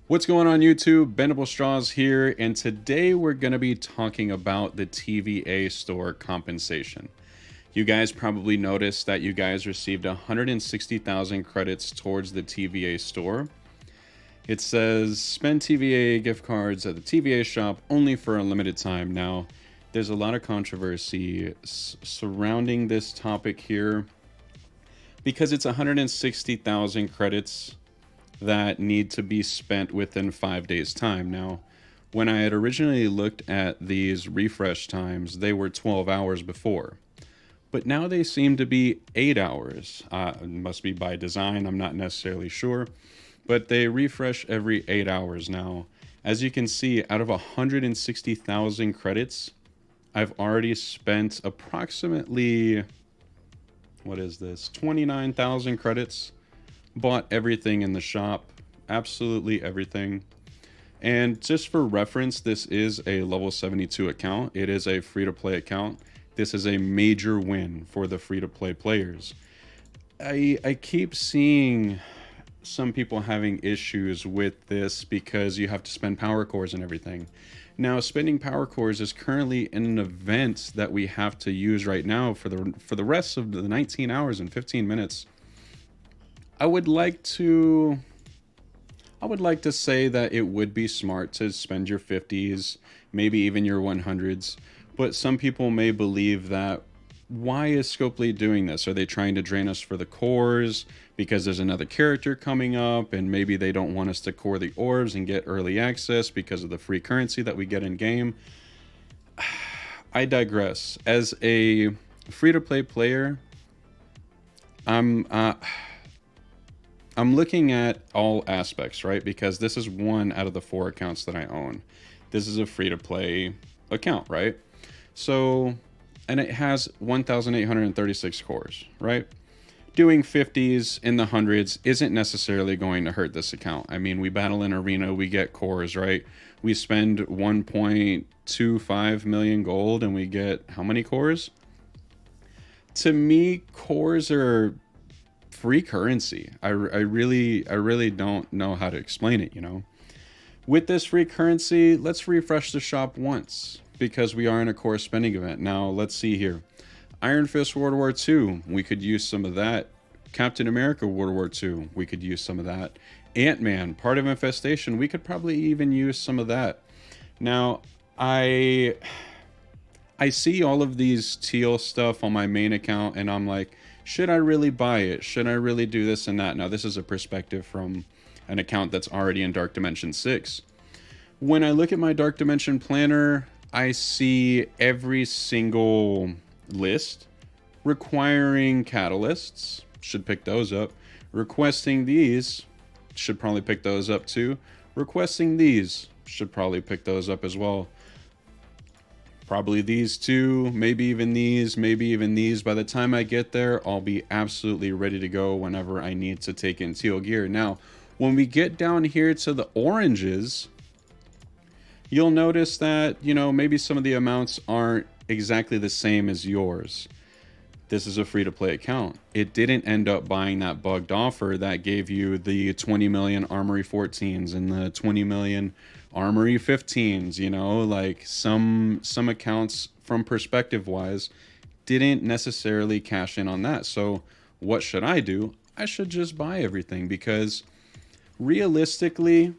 What's going on YouTube? Bendable Straws here, and today we're going to be talking about the TVA store compensation. You guys probably noticed that you guys received 160,000 credits towards the TVA store. It says spend TVA gift cards at the TVA shop only for a limited time. Now, there's a lot of controversy surrounding this topic here because it's 160,000 credits that need to be spent within 5 days time. Now, when I had originally looked at these refresh times, they were 12 hours before, but now they seem to be 8 hours. It must be by design, I'm not necessarily sure, but they refresh every 8 hours now. As you can see, out of 160,000 credits, I've already spent approximately, what is this, 29,000 credits. Bought everything in the shop, absolutely everything. And just for reference, this is a level 72 account. It is a free-to-play account. This is a major win for the free-to-play players. I keep seeing some people having issues with this because you have to spend power cores and everything. Now, spending power cores is currently in an event that we have to use right now for the rest of the 19 hours and 15 minutes. I would like to say that it would be smart to spend your 50s, maybe even your 100s, but some people may believe that why is Scopely doing this? Are they trying to drain us for the cores because there's another character coming up and maybe they don't want us to core the orbs and get early access because of the free currency that we get in game? I digress. As a free-to-play player, I'm looking at all aspects, right? Because this is one out of the 4 accounts that I own. This is a free-to-play account, right? So, and it has 1,836 cores, right? Doing 50s in the hundreds isn't necessarily going to hurt this account. I mean, we battle in arena, we get cores, right? We spend 1.25 million gold and we get how many cores? To me, cores are free currency. I really don't know how to explain it, you know. With this free currency, let's refresh the shop once because we are in a core spending event. Now, let's see here. Iron Fist World War II, we could use some of that. Captain America World War II, we could use some of that. Ant-Man, Part of Infestation, we could probably even use some of that. Now, I see all of these teal stuff on my main account and I'm like, should I really buy it? Should I really do this and that? Now, this is a perspective from an account that's already in Dark Dimension 6. When I look at my Dark Dimension planner, I see every single list requiring catalysts. Should pick those up. Requesting these. Should probably pick those up too. Requesting these. Should probably pick those up as well. Probably these two, maybe even these, maybe even these. By the time I get there, I'll be absolutely ready to go whenever I need to take in teal gear. Now, when we get down here to the oranges, you'll notice that, you know, maybe some of the amounts aren't exactly the same as yours. This is a free-to-play account. It didn't end up buying that bugged offer that gave you the 20 million Armory 14s and the 20 million Armory 15s, you know, like some accounts from perspective wise didn't necessarily cash in on that. So what should I do? I should just buy everything because realistically,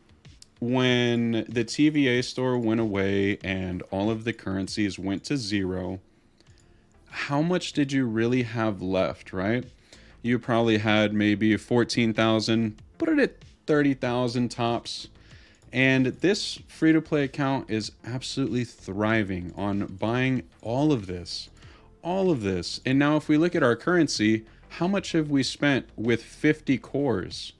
when the TVA store went away and all of the currencies went to zero, how much did you really have left, right? You probably had maybe 14,000, put it at 30,000 tops. And this free-to-play account is absolutely thriving on buying all of this. All of this. And now if we look at our currency, how much have we spent with 50 cores?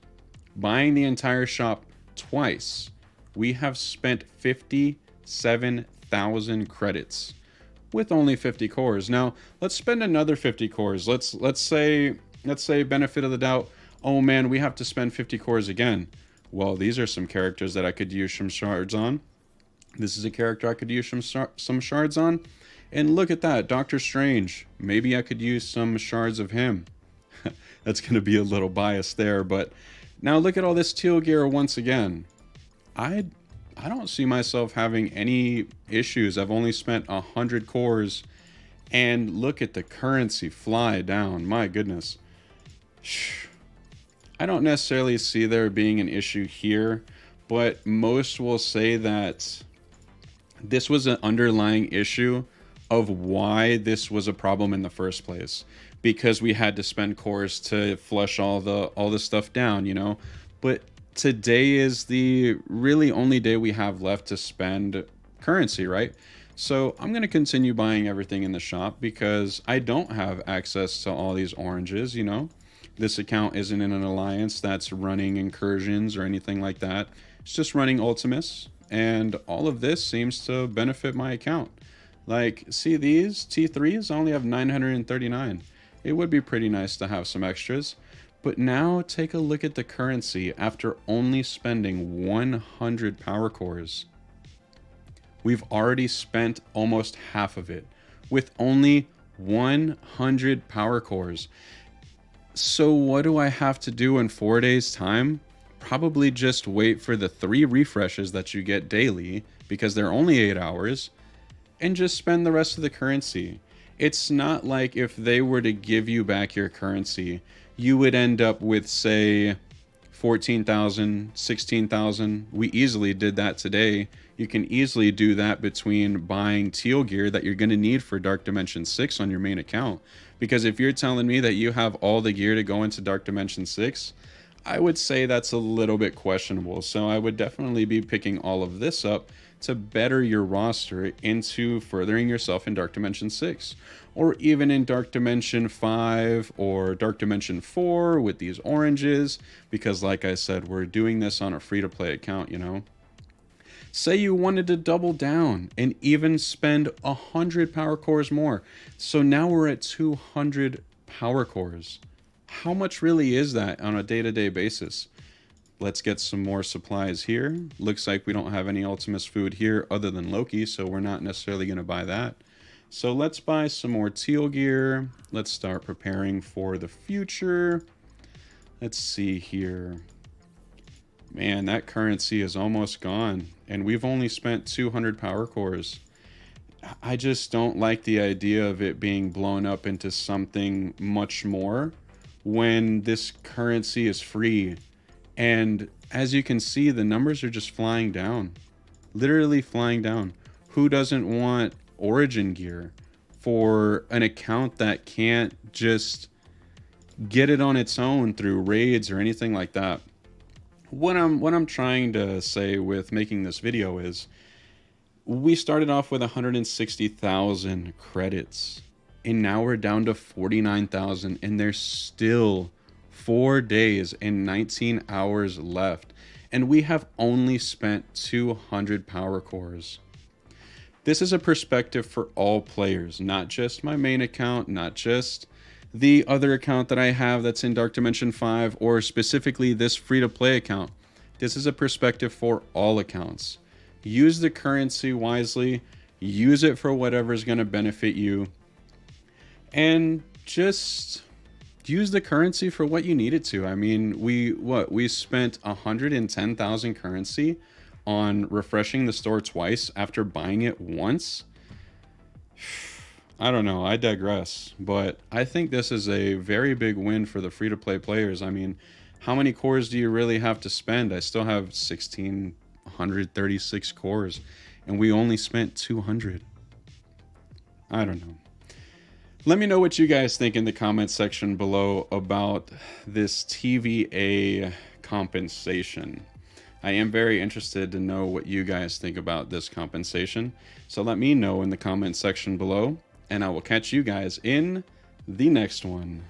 Buying the entire shop twice. We have spent 57,000 credits with only 50 cores. Now, let's spend another 50 cores. Let's say benefit of the doubt, oh man, we have to spend 50 cores again. Well, these are some characters that I could use some shards on. This is a character I could use some shards on. And look at that, Doctor Strange. Maybe I could use some shards of him. That's going to be a little biased there, but now look at all this teal gear once again. I don't see myself having any issues. I've only spent 100 cores, and look at the currency fly down. My goodness. I don't necessarily see there being an issue here, but most will say that this was an underlying issue of why this was a problem in the first place, because we had to spend cores to flush all the stuff down, you know. But today is the really only day we have left to spend currency, right? So I'm going to continue buying everything in the shop because I don't have access to all these oranges, you know. This account isn't in an alliance that's running incursions or anything like that. It's just running Ultimus, and all of this seems to benefit my account. Like, see these T3s? I only have 939. It would be pretty nice to have some extras. But now take a look at the currency after only spending 100 power cores. We've already spent almost half of it with only 100 power cores. So what do I have to do in 4 days time? Probably just wait for the 3 refreshes that you get daily, because they're only 8 hours, and just spend the rest of the currency. It's not like if they were to give you back your currency, you would end up with, say, 14,000, 16,000. We easily did that today. You can easily do that between buying teal gear that you're going to need for Dark Dimension 6 on your main account. Because if you're telling me that you have all the gear to go into Dark Dimension 6, I would say that's a little bit questionable. So I would definitely be picking all of this up to better your roster into furthering yourself in Dark Dimension 6. Or even in Dark Dimension 5 or Dark Dimension 4 with these oranges. Because like I said, we're doing this on a free-to-play account, you know. Say you wanted to double down and even spend 100 power cores more. So now we're at 200 power cores. How much really is that on a day-to-day basis? Let's get some more supplies here. Looks like we don't have any Ultimus food here other than Loki, so we're not necessarily going to buy that. So let's buy some more teal gear. Let's start preparing for the future. Let's see here. Man, that currency is almost gone, and we've only spent 200 power cores. I just don't like the idea of it being blown up into something much more when this currency is free. And as you can see, the numbers are just flying down, literally flying down. Who doesn't want Origin gear for an account that can't just get it on its own through raids or anything like that? What I'm trying to say with making this video is we started off with 160,000 credits, and now we're down to 49,000, and there's still 4 days and 19 hours left, and we have only spent 200 power cores. This is a perspective for all players, not just my main account, not just the other account that I have that's in Dark Dimension 5, or specifically this free-to-play account. This is a perspective for all accounts. Use the currency wisely, use it for whatever is going to benefit you, and just use the currency for what you need it to. I mean, we spent 110,000 currency on refreshing the store twice after buying it once. I don't know, I digress, but I think this is a very big win for the free-to-play players. I mean, how many cores do you really have to spend? I still have 1,636 cores, and we only spent 200. I don't know. Let me know what you guys think in the comments section below about this TVA compensation. I am very interested to know what you guys think about this compensation, so let me know in the comments section below, and I will catch you guys in the next one.